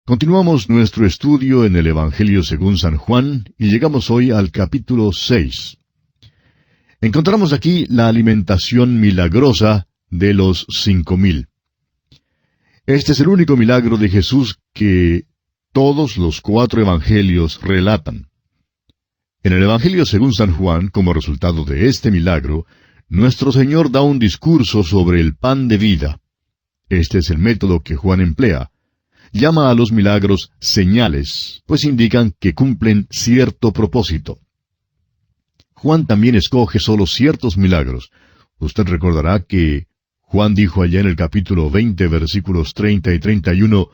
Continuamos nuestro estudio en el Evangelio según San Juan y llegamos hoy al capítulo 6. Encontramos aquí la alimentación milagrosa de los 5,000. Este es el único milagro de Jesús que todos los 4 evangelios relatan. En el Evangelio según San Juan, como resultado de este milagro, nuestro Señor da un discurso sobre el pan de vida. Este es el método que Juan emplea. Llama a los milagros señales, pues indican que cumplen cierto propósito. Juan también escoge solo ciertos milagros. Usted recordará que Juan dijo allá en el capítulo 20, versículos 30 y 31,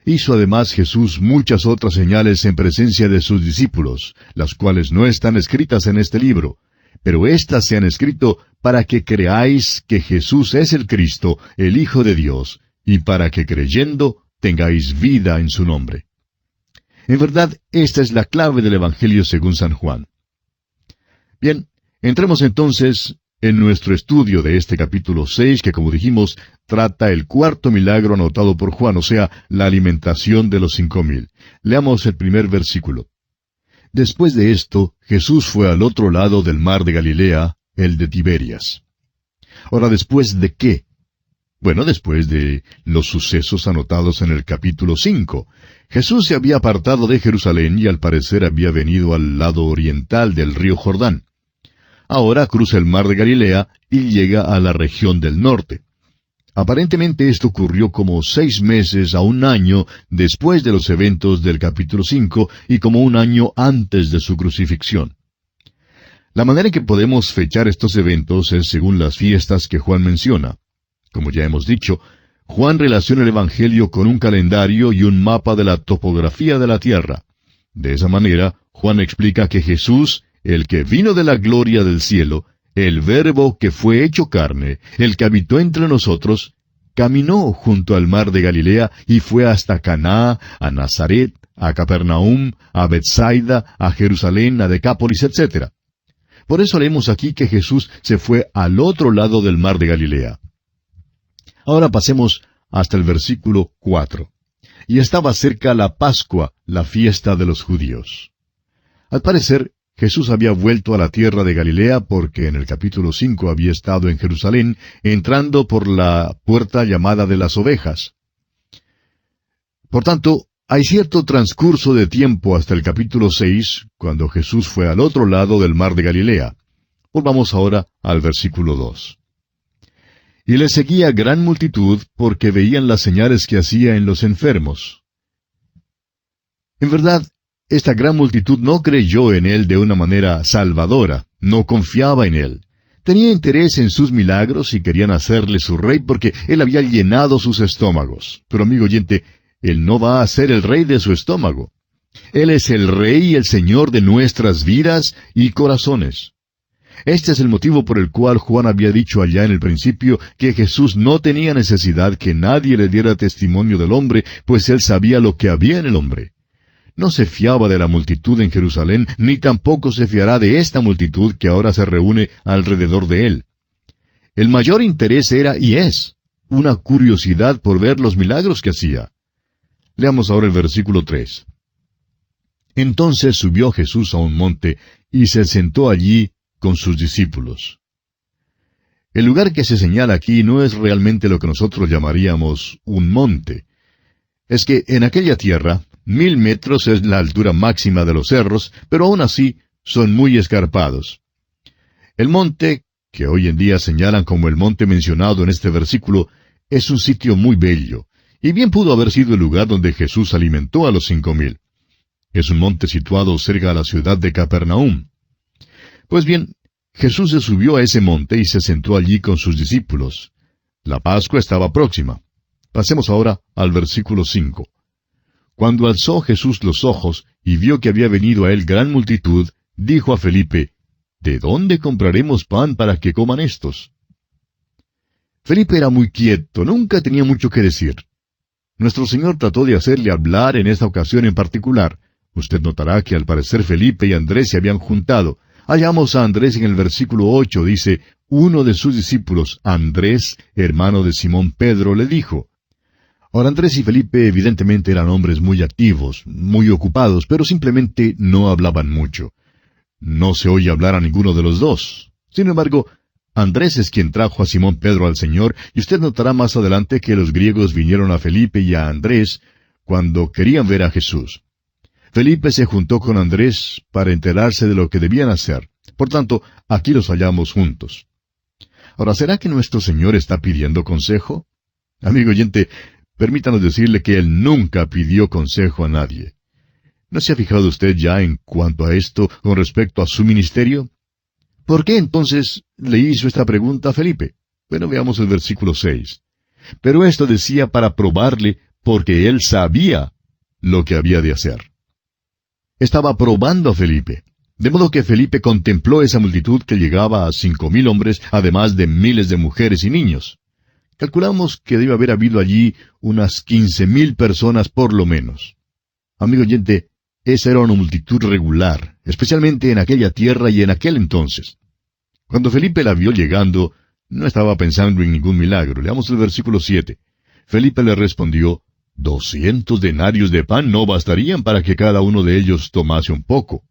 hizo además Jesús muchas otras señales en presencia de sus discípulos, las cuales no están escritas en este libro, pero éstas se han escrito para que creáis que Jesús es el Cristo, el Hijo de Dios, y para que creyendo tengáis vida en su nombre. En verdad, esta es la clave del Evangelio según San Juan. Bien, entremos entonces en nuestro estudio de este capítulo 6, que como dijimos, trata el 4º milagro anotado por Juan, o sea, la alimentación de los 5,000. Leamos el primer versículo. Después de esto, Jesús fue al otro lado del mar de Galilea, el de Tiberias. Ahora, ¿después de qué? Bueno, después de los sucesos anotados en el capítulo 5. Jesús se había apartado de Jerusalén y al parecer había venido al lado oriental del río Jordán. Ahora cruza el mar de Galilea y llega a la región del norte. Aparentemente esto ocurrió como 6 meses a 1 año después de los eventos del capítulo 5 y como 1 año antes de su crucifixión. La manera en que podemos fechar estos eventos es según las fiestas que Juan menciona. Como ya hemos dicho, Juan relaciona el Evangelio con un calendario y un mapa de la topografía de la tierra. De esa manera, Juan explica que Jesús, el que vino de la gloria del cielo, el Verbo que fue hecho carne, el que habitó entre nosotros, caminó junto al mar de Galilea y fue hasta Caná, a Nazaret, a Capernaum, a Betsaida, a Jerusalén, a Decápolis, etc. Por eso leemos aquí que Jesús se fue al otro lado del mar de Galilea. Ahora pasemos hasta el versículo 4. Y estaba cerca la Pascua, la fiesta de los judíos. Al parecer, Jesús había vuelto a la tierra de Galilea porque en el capítulo 5 había estado en Jerusalén, entrando por la puerta llamada de las ovejas. Por tanto, hay cierto transcurso de tiempo hasta el capítulo 6, cuando Jesús fue al otro lado del mar de Galilea. Volvamos ahora al versículo 2. Y le seguía gran multitud porque veían las señales que hacía en los enfermos. En verdad, esta gran multitud no creyó en él de una manera salvadora, no confiaba en él. Tenía interés en sus milagros y querían hacerle su rey porque él había llenado sus estómagos. Pero amigo oyente, él no va a ser el rey de su estómago. Él es el rey y el señor de nuestras vidas y corazones. Este es el motivo por el cual Juan había dicho allá en el principio que Jesús no tenía necesidad que nadie le diera testimonio del hombre, pues él sabía lo que había en el hombre. No se fiaba de la multitud en Jerusalén, ni tampoco se fiará de esta multitud que ahora se reúne alrededor de él. El mayor interés era y es una curiosidad por ver los milagros que hacía. Leamos ahora el versículo 3. Entonces subió Jesús a un monte y se sentó allí con sus discípulos. El lugar que se señala aquí no es realmente lo que nosotros llamaríamos un monte. Es que en aquella tierra, 1,000 metros es la altura máxima de los cerros, pero aún así son muy escarpados. El monte, que hoy en día señalan como el monte mencionado en este versículo, es un sitio muy bello, y bien pudo haber sido el lugar donde Jesús alimentó a los 5,000. Es un monte situado cerca de la ciudad de Capernaum. Pues bien, Jesús se subió a ese monte y se sentó allí con sus discípulos. La Pascua estaba próxima. Pasemos ahora al versículo 5. Cuando alzó Jesús los ojos y vio que había venido a él gran multitud, dijo a Felipe, ¿de dónde compraremos pan para que coman estos? Felipe era muy quieto, nunca tenía mucho que decir. Nuestro Señor trató de hacerle hablar en esta ocasión en particular. Usted notará que al parecer Felipe y Andrés se habían juntado. Hallamos a Andrés en el versículo 8, dice, uno de sus discípulos, Andrés, hermano de Simón Pedro, le dijo. Ahora, Andrés y Felipe evidentemente eran hombres muy activos, muy ocupados, pero simplemente no hablaban mucho. No se oye hablar a ninguno de los dos. Sin embargo, Andrés es quien trajo a Simón Pedro al Señor, y usted notará más adelante que los griegos vinieron a Felipe y a Andrés cuando querían ver a Jesús. Felipe se juntó con Andrés para enterarse de lo que debían hacer. Por tanto, aquí los hallamos juntos. Ahora, ¿será que nuestro Señor está pidiendo consejo? Amigo oyente, permítanos decirle que Él nunca pidió consejo a nadie. ¿No se ha fijado usted ya en cuanto a esto con respecto a su ministerio? ¿Por qué entonces le hizo esta pregunta a Felipe? Bueno, veamos el versículo 6. Pero esto decía para probarle, porque él sabía lo que había de hacer. Estaba probando a Felipe. De modo que Felipe contempló esa multitud que llegaba a 5,000 hombres, además de miles de mujeres y niños. Calculamos que debe haber habido allí unas 15,000 personas por lo menos. Amigo oyente, esa era una multitud regular, especialmente en aquella tierra y en aquel entonces. Cuando Felipe la vio llegando, no estaba pensando en ningún milagro. Leamos el versículo 7. Felipe le respondió, 200 denarios de pan no bastarían para que cada uno de ellos tomase un poco.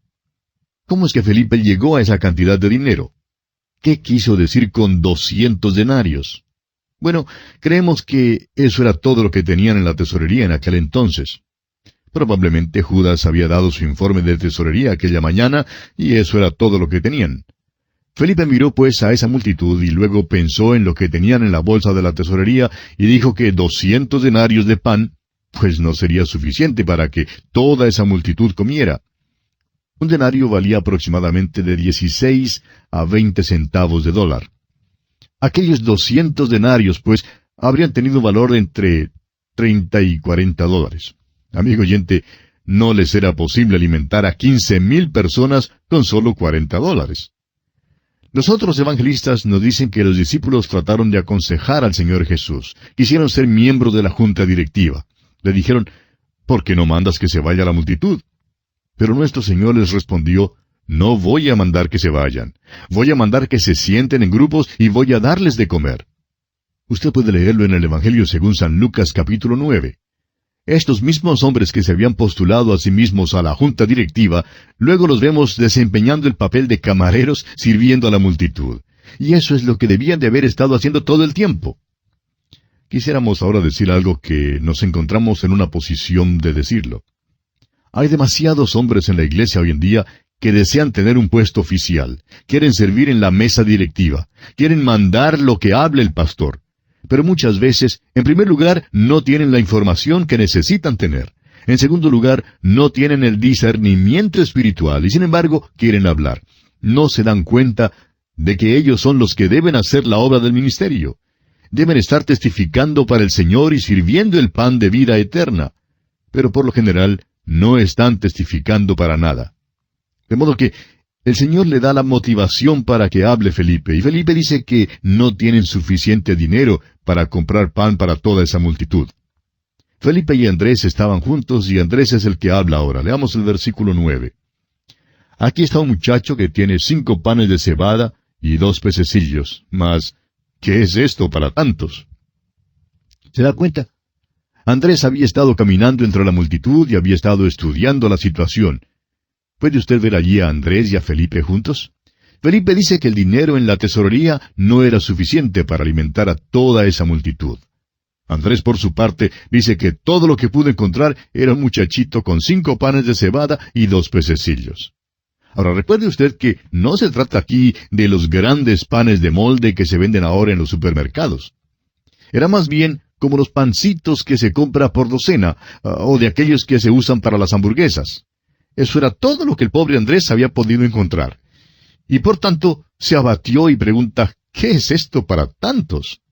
¿Cómo es que Felipe llegó a esa cantidad de dinero? ¿Qué quiso decir con 200 denarios? Bueno, creemos que eso era todo lo que tenían en la tesorería en aquel entonces. Probablemente Judas había dado su informe de tesorería aquella mañana, y eso era todo lo que tenían. Felipe miró pues a esa multitud y luego pensó en lo que tenían en la bolsa de la tesorería y dijo que 200 denarios de pan, pues no sería suficiente para que toda esa multitud comiera. Un denario valía aproximadamente de 16 a 20 centavos de dólar. Aquellos 200 denarios, pues, habrían tenido un valor de entre 30 y 40 dólares. Amigo oyente, no les era posible alimentar a 15,000 personas con solo 40 dólares. Los otros evangelistas nos dicen que los discípulos trataron de aconsejar al Señor Jesús. Quisieron ser miembros de la junta directiva. Le dijeron, ¿por qué no mandas que se vaya la multitud? Pero nuestro Señor les respondió, no voy a mandar que se vayan. Voy a mandar que se sienten en grupos y voy a darles de comer. Usted puede leerlo en el Evangelio según San Lucas capítulo 9. Estos mismos hombres que se habían postulado a sí mismos a la junta directiva, luego los vemos desempeñando el papel de camareros sirviendo a la multitud. Y eso es lo que debían de haber estado haciendo todo el tiempo. Quisiéramos ahora decir algo que nos encontramos en una posición de decirlo. Hay demasiados hombres en la iglesia hoy en día que desean tener un puesto oficial, quieren servir en la mesa directiva, quieren mandar lo que hable el pastor. Pero muchas veces, en primer lugar, no tienen la información que necesitan tener. En segundo lugar, no tienen el discernimiento espiritual y sin embargo quieren hablar. No se dan cuenta de que ellos son los que deben hacer la obra del ministerio. Deben estar testificando para el Señor y sirviendo el pan de vida eterna. Pero por lo general, no están testificando para nada. De modo que el Señor le da la motivación para que hable Felipe, y Felipe dice que no tienen suficiente dinero para comprar pan para toda esa multitud. Felipe y Andrés estaban juntos, y Andrés es el que habla ahora. Leamos el versículo 9. Aquí está un muchacho que tiene 5 panes de cebada y 2 pececillos. Mas, ¿qué es esto para tantos? ¿Se da cuenta? Andrés había estado caminando entre la multitud y había estado estudiando la situación. ¿Puede usted ver allí a Andrés y a Felipe juntos? Felipe dice que el dinero en la tesorería no era suficiente para alimentar a toda esa multitud. Andrés, por su parte, dice que todo lo que pudo encontrar era un muchachito con 5 panes de cebada y 2 pececillos. Ahora, recuerde usted que no se trata aquí de los grandes panes de molde que se venden ahora en los supermercados. Era más bien como los pancitos que se compra por docena, o de aquellos que se usan para las hamburguesas. Eso era todo lo que el pobre Andrés había podido encontrar. Y por tanto, se abatió y pregunta, ¿qué es esto para tantos?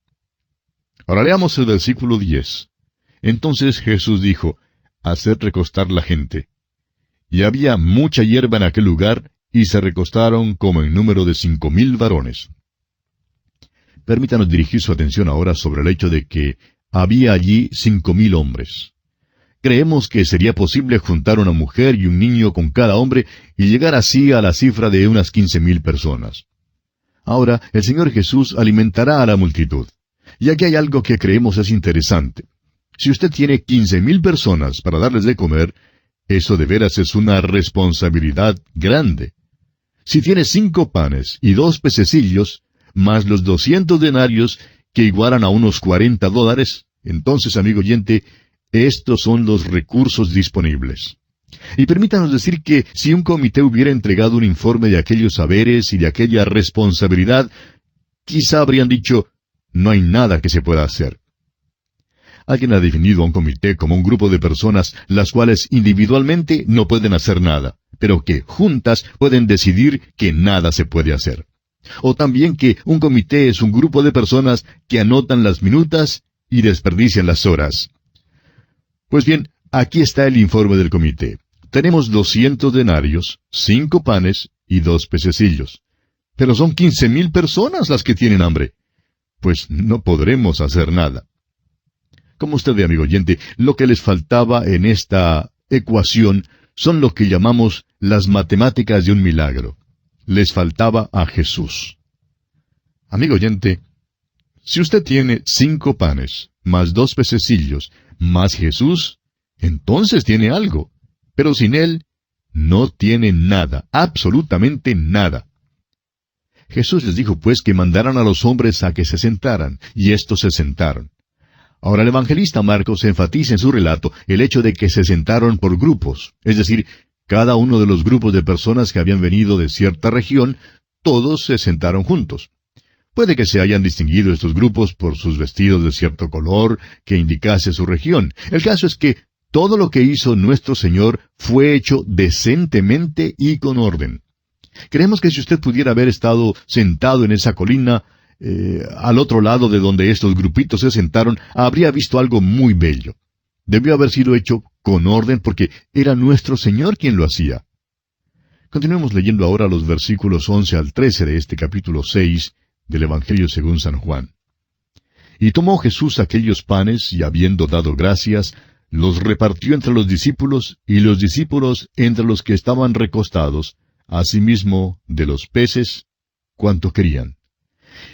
Ahora leamos el versículo 10. Entonces Jesús dijo, haced recostar la gente. Y había mucha hierba en aquel lugar, y se recostaron como en número de 5,000 varones. Permítanos dirigir su atención ahora sobre el hecho de que había allí 5,000 hombres. Creemos que sería posible juntar una mujer y un niño con cada hombre y llegar así a la cifra de unas 15,000 personas. Ahora, el Señor Jesús alimentará a la multitud. Y aquí hay algo que creemos es interesante. Si usted tiene 15,000 personas para darles de comer, eso de veras es una responsabilidad grande. Si tiene 5 panes y 2 pececillos, más los 200 denarios, que igualan a unos $40, entonces, amigo oyente, estos son los recursos disponibles. Y permítanos decir que si un comité hubiera entregado un informe de aquellos saberes y de aquella responsabilidad, quizá habrían dicho, no hay nada que se pueda hacer. Alguien ha definido a un comité como un grupo de personas las cuales individualmente no pueden hacer nada, pero que juntas pueden decidir que nada se puede hacer. O también que un comité es un grupo de personas que anotan las minutas y desperdician las horas. Pues bien, aquí está el informe del comité. Tenemos 200 denarios, 5 panes y 2 pececillos. Pero son 15,000 personas las que tienen hambre. Pues no podremos hacer nada. Como usted ve, amigo oyente, lo que les faltaba en esta ecuación son lo que llamamos las matemáticas de un milagro. Les faltaba a Jesús. Amigo oyente, si usted tiene 5 panes, más 2 pececillos, más Jesús, entonces tiene algo. Pero sin Él, no tiene nada, absolutamente nada. Jesús les dijo pues que mandaran a los hombres a que se sentaran, y estos se sentaron. Ahora el evangelista Marcos enfatiza en su relato el hecho de que se sentaron por grupos, es decir, cada uno de los grupos de personas que habían venido de cierta región, todos se sentaron juntos. Puede que se hayan distinguido estos grupos por sus vestidos de cierto color que indicase su región. El caso es que todo lo que hizo nuestro Señor fue hecho decentemente y con orden. Creemos que si usted pudiera haber estado sentado en esa colina, al otro lado de donde estos grupitos se sentaron, habría visto algo muy bello. Debió haber sido hecho con orden porque era nuestro Señor quien lo hacía. Continuemos leyendo ahora los versículos 11 al 13 de este capítulo 6 del Evangelio según San Juan. Y tomó Jesús aquellos panes, y habiendo dado gracias, los repartió entre los discípulos, y los discípulos entre los que estaban recostados, asimismo de los peces, cuanto querían.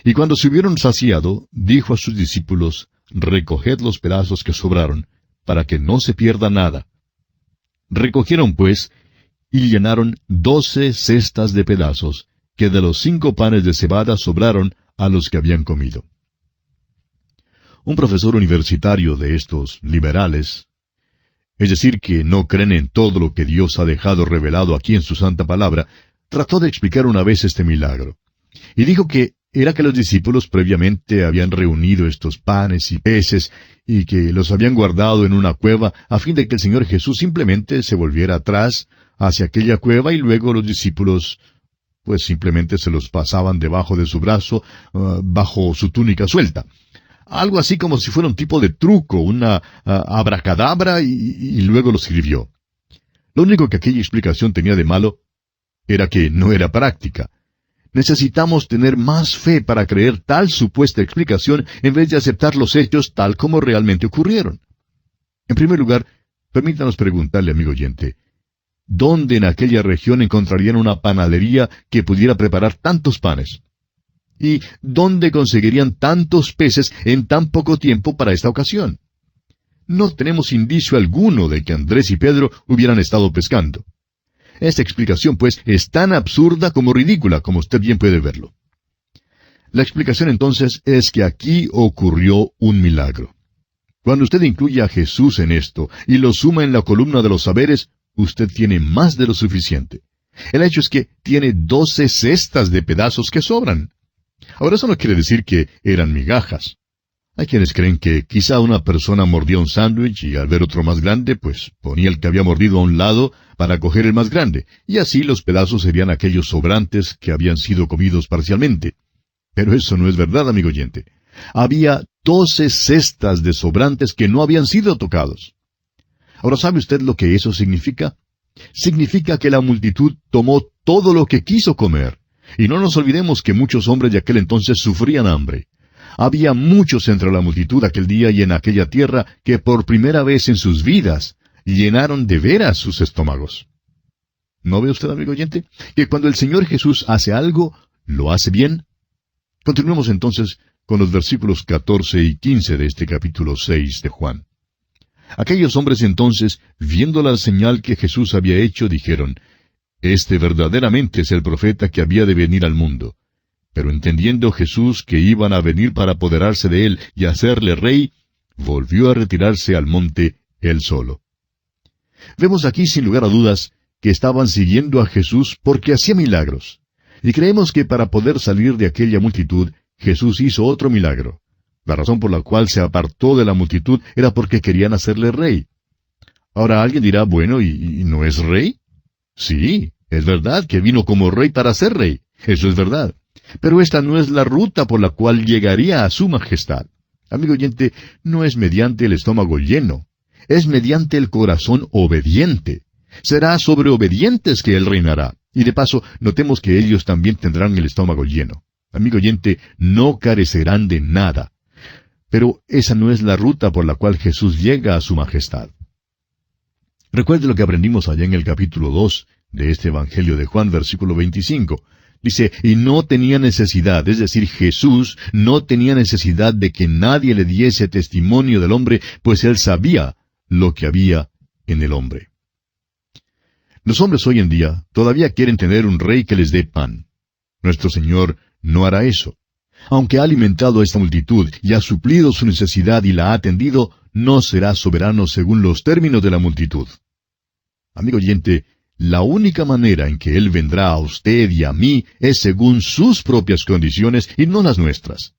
Y cuando se hubieron saciado, dijo a sus discípulos, recoged los pedazos que sobraron, para que no se pierda nada. Recogieron pues, y llenaron 12 cestas de pedazos, que de los 5 panes de cebada sobraron a los que habían comido. Un profesor universitario de estos liberales, es decir, que no creen en todo lo que Dios ha dejado revelado aquí en su santa palabra, trató de explicar una vez este milagro. Y dijo que era que los discípulos previamente habían reunido estos panes y peces y que los habían guardado en una cueva a fin de que el Señor Jesús simplemente se volviera atrás hacia aquella cueva y luego los discípulos pues simplemente se los pasaban debajo de su brazo, bajo su túnica suelta. Algo así como si fuera un tipo de truco, una abracadabra y luego lo sirvió. Lo único que aquella explicación tenía de malo era que no era práctica. Necesitamos tener más fe para creer tal supuesta explicación en vez de aceptar los hechos tal como realmente ocurrieron. En primer lugar, permítanos preguntarle, amigo oyente, ¿dónde en aquella región encontrarían una panadería que pudiera preparar tantos panes? ¿Y dónde conseguirían tantos peces en tan poco tiempo para esta ocasión? No tenemos indicio alguno de que Andrés y Pedro hubieran estado pescando. Esta explicación, pues, es tan absurda como ridícula, como usted bien puede verlo. La explicación, entonces, es que aquí ocurrió un milagro. Cuando usted incluye a Jesús en esto y lo suma en la columna de los saberes, usted tiene más de lo suficiente. El hecho es que tiene 12 cestas de pedazos que sobran. Ahora, eso no quiere decir que eran migajas. Hay quienes creen que quizá una persona mordía un sándwich y al ver otro más grande, pues ponía el que había mordido a un lado para coger el más grande, y así los pedazos serían aquellos sobrantes que habían sido comidos parcialmente. Pero eso no es verdad, amigo oyente. Había 12 cestas de sobrantes que no habían sido tocados. Ahora, ¿sabe usted lo que eso significa? Significa que la multitud tomó todo lo que quiso comer. Y no nos olvidemos que muchos hombres de aquel entonces sufrían hambre. Había muchos entre la multitud aquel día y en aquella tierra que por primera vez en sus vidas llenaron de veras sus estómagos. ¿No ve usted, amigo oyente, que cuando el Señor Jesús hace algo, lo hace bien? Continuemos entonces con los versículos 14 y 15 de este capítulo 6 de Juan. Aquellos hombres entonces, viendo la señal que Jesús había hecho, dijeron, «Este verdaderamente es el profeta que había de venir al mundo». Pero entendiendo Jesús que iban a venir para apoderarse de él y hacerle rey, volvió a retirarse al monte él solo. Vemos aquí, sin lugar a dudas, que estaban siguiendo a Jesús porque hacía milagros. Y creemos que para poder salir de aquella multitud, Jesús hizo otro milagro. La razón por la cual se apartó de la multitud era porque querían hacerle rey. Ahora alguien dirá, bueno, ¿y no es rey? Sí, es verdad que vino como rey para ser rey. Eso es verdad. Pero esta no es la ruta por la cual llegaría a su majestad. Amigo oyente, no es mediante el estómago lleno. Es mediante el corazón obediente. Será sobre obedientes que él reinará. Y de paso, notemos que ellos también tendrán el estómago lleno. Amigo oyente, no carecerán de nada. Pero esa no es la ruta por la cual Jesús llega a su majestad. Recuerde lo que aprendimos allá en el capítulo 2 de este Evangelio de Juan, versículo 25. Dice, y no tenía necesidad, es decir, Jesús no tenía necesidad de que nadie le diese testimonio del hombre, pues él sabía lo que había en el hombre. Los hombres hoy en día todavía quieren tener un rey que les dé pan. Nuestro Señor no hará eso. Aunque ha alimentado a esta multitud y ha suplido su necesidad y la ha atendido, no será soberano según los términos de la multitud. Amigo oyente, la única manera en que Él vendrá a usted y a mí es según sus propias condiciones y no las nuestras.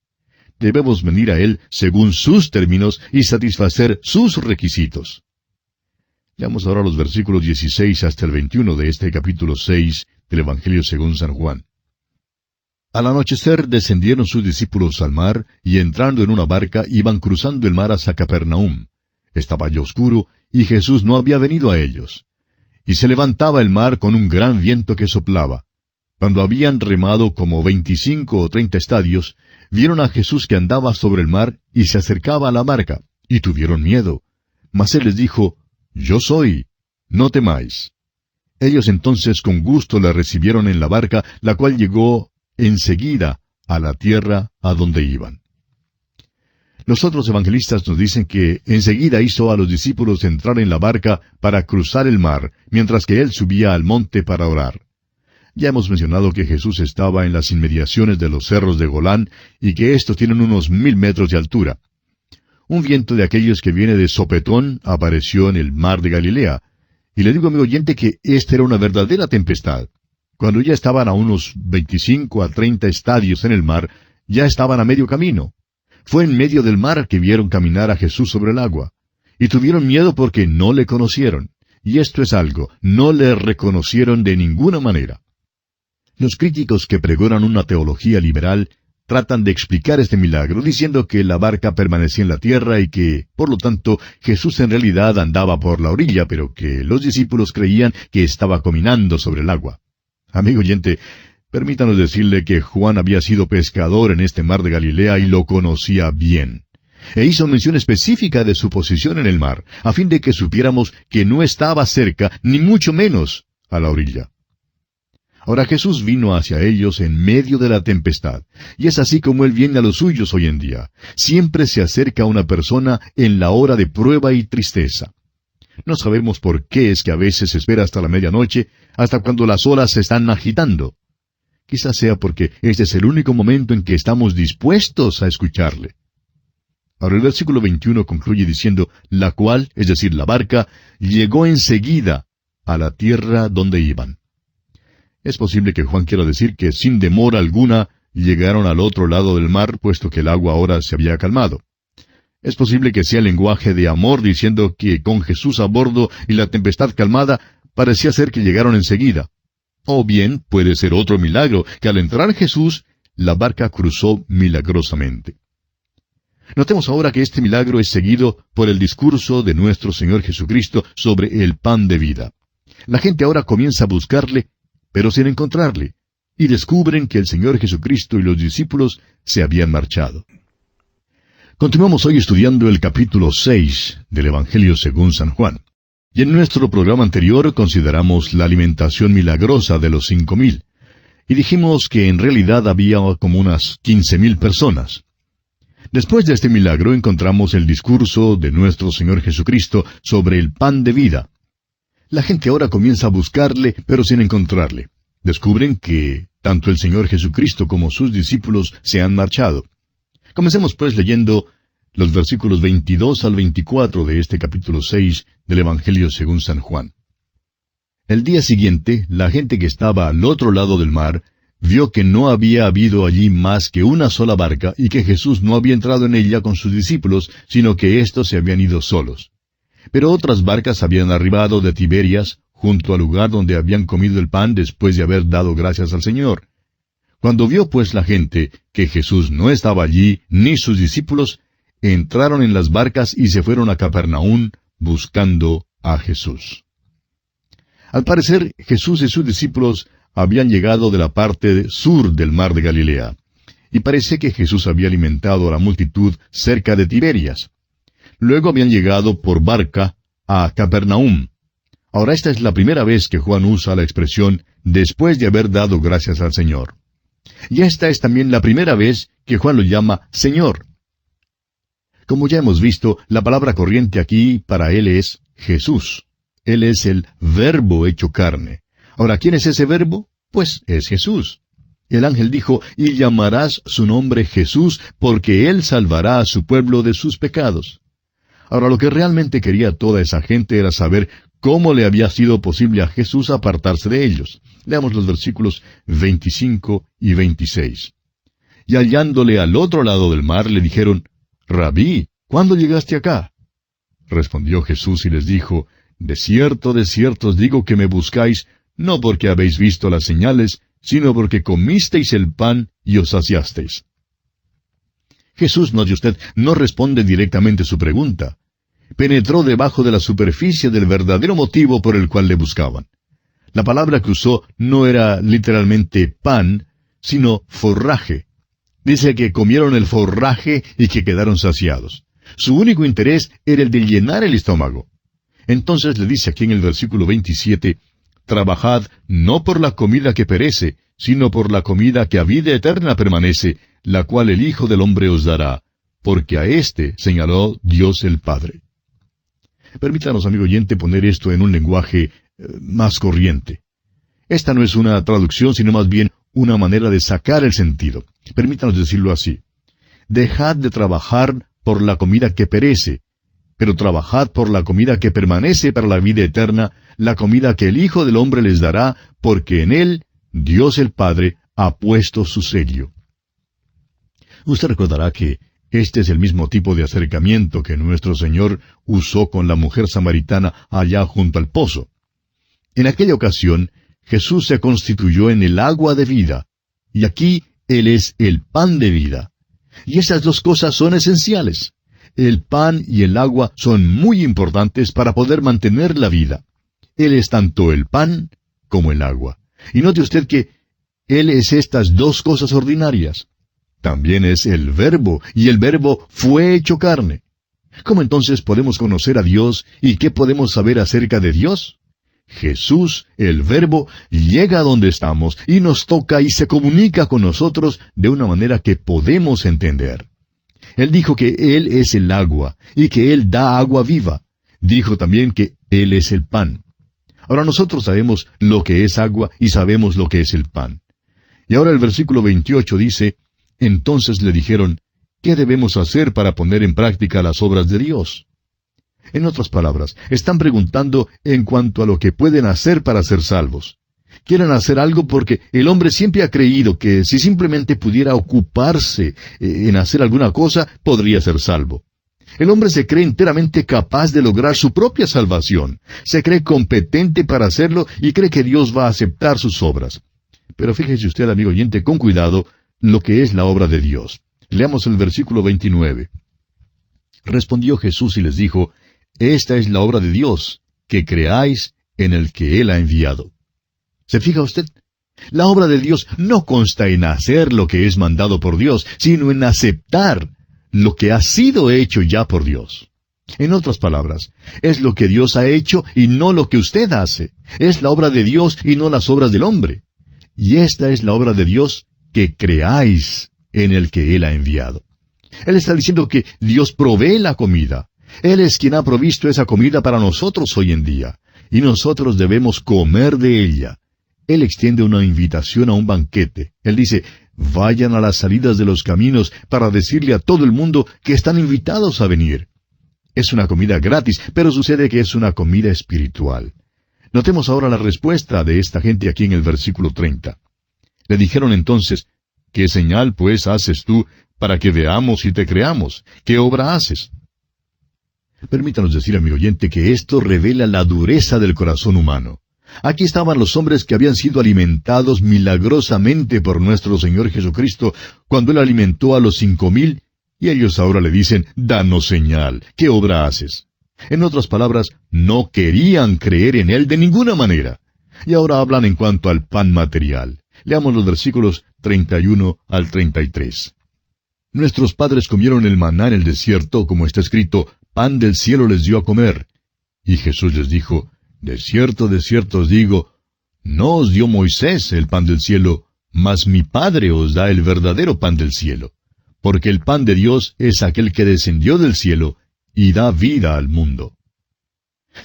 Debemos venir a Él según sus términos y satisfacer sus requisitos. Leamos ahora los versículos 16 hasta el 21 de este capítulo 6 del Evangelio según San Juan. Al anochecer descendieron sus discípulos al mar, y entrando en una barca iban cruzando el mar hacia Capernaum. Estaba ya oscuro, y Jesús no había venido a ellos. Y se levantaba el mar con un gran viento que soplaba. Cuando habían remado como 25 o 30 estadios, vieron a Jesús que andaba sobre el mar, y se acercaba a la barca, y tuvieron miedo. Mas él les dijo, «Yo soy, no temáis». Ellos entonces con gusto le recibieron en la barca, la cual llegó enseguida a la tierra a donde iban. Los otros evangelistas nos dicen que enseguida hizo a los discípulos entrar en la barca para cruzar el mar, mientras que él subía al monte para orar. Ya hemos mencionado que Jesús estaba en las inmediaciones de los cerros de Golán y que estos tienen unos 1000 metros de altura. Un viento de aquellos que viene de sopetón apareció en el mar de Galilea. Y le digo, amigo oyente, que esta era una verdadera tempestad. Cuando ya estaban a unos 25 a 30 estadios en el mar, ya estaban a medio camino. Fue en medio del mar que vieron caminar a Jesús sobre el agua. Y tuvieron miedo porque no le conocieron. Y esto es algo, no le reconocieron de ninguna manera. Los críticos que pregonan una teología liberal tratan de explicar este milagro diciendo que la barca permanecía en la tierra y que, por lo tanto, Jesús en realidad andaba por la orilla, pero que los discípulos creían que estaba caminando sobre el agua. Amigo oyente, permítanos decirle que Juan había sido pescador en este mar de Galilea y lo conocía bien. E hizo mención específica de su posición en el mar, a fin de que supiéramos que no estaba cerca, ni mucho menos a la orilla. Ahora Jesús vino hacia ellos en medio de la tempestad, y es así como Él viene a los suyos hoy en día. Siempre se acerca a una persona en la hora de prueba y tristeza. No sabemos por qué es que a veces espera hasta la medianoche, hasta cuando las olas se están agitando. Quizás sea porque este es el único momento en que estamos dispuestos a escucharle. Ahora el versículo 21 concluye diciendo, la cual, es decir, la barca, llegó enseguida a la tierra donde iban. Es posible que Juan quiera decir que sin demora alguna llegaron al otro lado del mar, puesto que el agua ahora se había calmado. Es posible que sea el lenguaje de amor diciendo que con Jesús a bordo y la tempestad calmada, parecía ser que llegaron enseguida. O bien puede ser otro milagro, que al entrar Jesús, la barca cruzó milagrosamente. Notemos ahora que este milagro es seguido por el discurso de nuestro Señor Jesucristo sobre el pan de vida. La gente ahora comienza a buscarle, pero sin encontrarle, y descubren que el Señor Jesucristo y los discípulos se habían marchado. Continuamos hoy estudiando el capítulo 6 del Evangelio según San Juan. Y en nuestro programa anterior consideramos la alimentación milagrosa de los 5,000. Y dijimos que en realidad había como unas 15,000 personas. Después de este milagro encontramos el discurso de nuestro Señor Jesucristo sobre el pan de vida. La gente ahora comienza a buscarle, pero sin encontrarle. Descubren que tanto el Señor Jesucristo como sus discípulos se han marchado. Comencemos pues leyendo los versículos 22 al 24 de este capítulo 6 del Evangelio según San Juan. El día siguiente, la gente que estaba al otro lado del mar vio que no había habido allí más que una sola barca y que Jesús no había entrado en ella con sus discípulos, sino que éstos se habían ido solos. Pero otras barcas habían arribado de Tiberias, junto al lugar donde habían comido el pan después de haber dado gracias al Señor. Cuando vio pues la gente que Jesús no estaba allí, ni sus discípulos, entraron en las barcas y se fueron a Capernaum buscando a Jesús. Al parecer, Jesús y sus discípulos habían llegado de la parte sur del mar de Galilea, y parece que Jesús había alimentado a la multitud cerca de Tiberias. Luego habían llegado por barca a Capernaum. Ahora esta es la primera vez que Juan usa la expresión después de haber dado gracias al Señor. Y esta es también la primera vez que Juan lo llama Señor. Como ya hemos visto, la palabra corriente aquí para él es Jesús. Él es el Verbo hecho carne. Ahora, ¿quién es ese Verbo? Pues es Jesús. El ángel dijo, y llamarás su nombre Jesús, porque él salvará a su pueblo de sus pecados. Ahora, lo que realmente quería toda esa gente era saber cómo le había sido posible a Jesús apartarse de ellos. Leamos los versículos 25 y 26. Y hallándole al otro lado del mar, le dijeron, Rabí, ¿cuándo llegaste acá? Respondió Jesús y les dijo, de cierto os digo que me buscáis, no porque habéis visto las señales, sino porque comisteis el pan y os saciasteis. Jesús, note usted, no responde directamente su pregunta. Penetró debajo de la superficie del verdadero motivo por el cual le buscaban. La palabra que usó no era literalmente pan, sino forraje. Dice que comieron el forraje y que quedaron saciados. Su único interés era el de llenar el estómago. Entonces le dice aquí en el versículo 27, Trabajad no por la comida que perece, sino por la comida que a vida eterna permanece, la cual el Hijo del Hombre os dará, porque a éste señaló Dios el Padre. Permítanos, amigo oyente, poner esto en un lenguaje más corriente. Esta no es una traducción, sino más bien una manera de sacar el sentido. Permítanos decirlo así. Dejad de trabajar por la comida que perece, pero trabajad por la comida que permanece para la vida eterna, la comida que el Hijo del Hombre les dará, porque en él Dios el Padre ha puesto su sello. Usted recordará que este es el mismo tipo de acercamiento que nuestro Señor usó con la mujer samaritana allá junto al pozo. En aquella ocasión, Jesús se constituyó en el agua de vida, y aquí Él es el pan de vida. Y esas dos cosas son esenciales. El pan y el agua son muy importantes para poder mantener la vida. Él es tanto el pan como el agua. Y note usted que Él es estas dos cosas ordinarias. También es el Verbo, y el Verbo fue hecho carne. ¿Cómo entonces podemos conocer a Dios y qué podemos saber acerca de Dios? Jesús, el Verbo, llega a donde estamos y nos toca y se comunica con nosotros de una manera que podemos entender. Él dijo que Él es el agua y que Él da agua viva. Dijo también que Él es el pan. Ahora nosotros sabemos lo que es agua y sabemos lo que es el pan. Y ahora el versículo 28 dice, entonces le dijeron, ¿qué debemos hacer para poner en práctica las obras de Dios? En otras palabras, están preguntando en cuanto a lo que pueden hacer para ser salvos. Quieren hacer algo porque el hombre siempre ha creído que si simplemente pudiera ocuparse en hacer alguna cosa, podría ser salvo. El hombre se cree enteramente capaz de lograr su propia salvación. Se cree competente para hacerlo y cree que Dios va a aceptar sus obras. Pero fíjese usted, amigo oyente, con cuidado, lo que es la obra de Dios. Leamos el versículo 29. Respondió Jesús y les dijo, esta es la obra de Dios, que creáis en el que Él ha enviado. ¿Se fija usted? La obra de Dios no consta en hacer lo que es mandado por Dios, sino en aceptar lo que ha sido hecho ya por Dios. En otras palabras, es lo que Dios ha hecho y no lo que usted hace. Es la obra de Dios y no las obras del hombre. Y esta es la obra de Dios, que creáis en el que Él ha enviado. Él está diciendo que Dios provee la comida. Él es quien ha provisto esa comida para nosotros hoy en día, y nosotros debemos comer de ella. Él extiende una invitación a un banquete. Él dice, vayan a las salidas de los caminos para decirle a todo el mundo que están invitados a venir. Es una comida gratis, pero sucede que es una comida espiritual. Notemos ahora la respuesta de esta gente aquí en el versículo 30. Le dijeron entonces, ¿qué señal pues haces tú para que veamos y te creamos? ¿Qué obra haces? Permítanos decir, amigo oyente, que esto revela la dureza del corazón humano. Aquí estaban los hombres que habían sido alimentados milagrosamente por nuestro Señor Jesucristo cuando Él alimentó a los 5,000, y ellos ahora le dicen, danos señal, ¿qué obra haces? En otras palabras, no querían creer en Él de ninguna manera. Y ahora hablan en cuanto al pan material. Leamos los versículos 31 al 33. Nuestros padres comieron el maná en el desierto, como está escrito, pan del cielo les dio a comer. Y Jesús les dijo, de cierto os digo, no os dio Moisés el pan del cielo, mas mi Padre os da el verdadero pan del cielo. Porque el pan de Dios es aquel que descendió del cielo y da vida al mundo.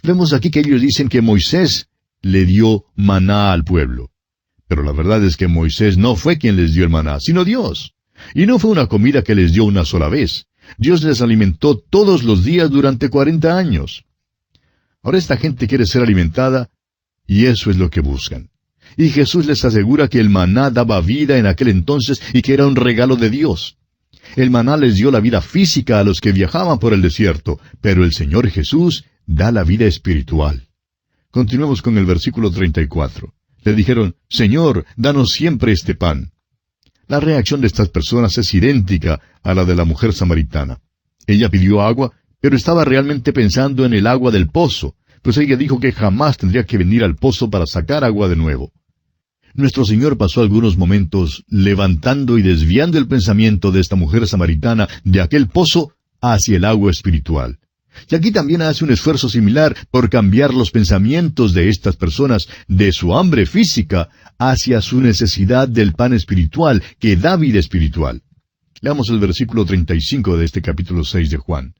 Vemos aquí que ellos dicen que Moisés le dio maná al pueblo. Pero la verdad es que Moisés no fue quien les dio el maná, sino Dios. Y no fue una comida que les dio una sola vez. Dios les alimentó todos los días durante 40 años. Ahora esta gente quiere ser alimentada, y eso es lo que buscan. Y Jesús les asegura que el maná daba vida en aquel entonces y que era un regalo de Dios. El maná les dio la vida física a los que viajaban por el desierto, pero el Señor Jesús da la vida espiritual. Continuemos con el versículo 34. Le dijeron, Señor, danos siempre este pan. La reacción de estas personas es idéntica a la de la mujer samaritana. Ella pidió agua, pero estaba realmente pensando en el agua del pozo, pues ella dijo que jamás tendría que venir al pozo para sacar agua de nuevo. Nuestro Señor pasó algunos momentos levantando y desviando el pensamiento de esta mujer samaritana de aquel pozo hacia el agua espiritual. Y aquí también hace un esfuerzo similar por cambiar los pensamientos de estas personas de su hambre física hacia su necesidad del pan espiritual que da vida espiritual. Leamos el versículo 35 de este capítulo 6 de Juan.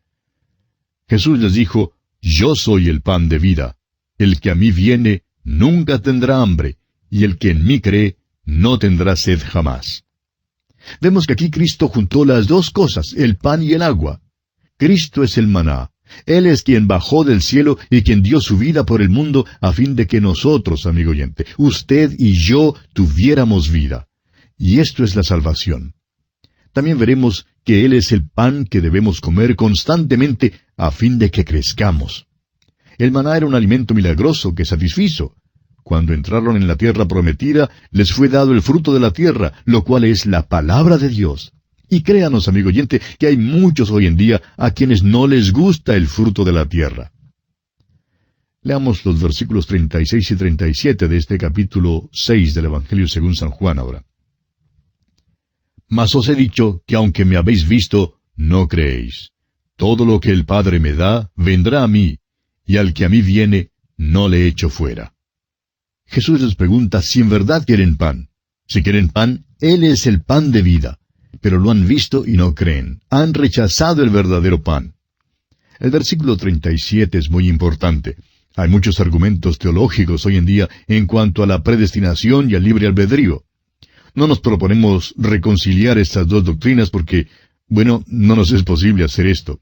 Jesús les dijo, Yo soy el pan de vida. El que a mí viene nunca tendrá hambre, y el que en mí cree no tendrá sed jamás. Vemos que aquí Cristo juntó las dos cosas, el pan y el agua. Cristo es el maná. Él es quien bajó del cielo y quien dio su vida por el mundo a fin de que nosotros, amigo oyente, usted y yo tuviéramos vida. Y esto es la salvación. También veremos que Él es el pan que debemos comer constantemente a fin de que crezcamos. El maná era un alimento milagroso que satisfizo. Cuando entraron en la tierra prometida, les fue dado el fruto de la tierra, lo cual es la palabra de Dios. Y créanos, amigo oyente, que hay muchos hoy en día a quienes no les gusta el fruto de la tierra. Leamos los versículos 36 y 37 de este capítulo 6 del Evangelio según San Juan ahora. Mas os he dicho que aunque me habéis visto, no creéis. Todo lo que el Padre me da, vendrá a mí, y al que a mí viene, no le echo fuera. Jesús les pregunta si en verdad quieren pan. Si quieren pan, Él es el pan de vida. Pero lo han visto y no creen. Han rechazado el verdadero pan. El versículo 37 es muy importante. Hay muchos argumentos teológicos hoy en día en cuanto a la predestinación y al libre albedrío. No nos proponemos reconciliar estas dos doctrinas porque, bueno, no nos es posible hacer esto.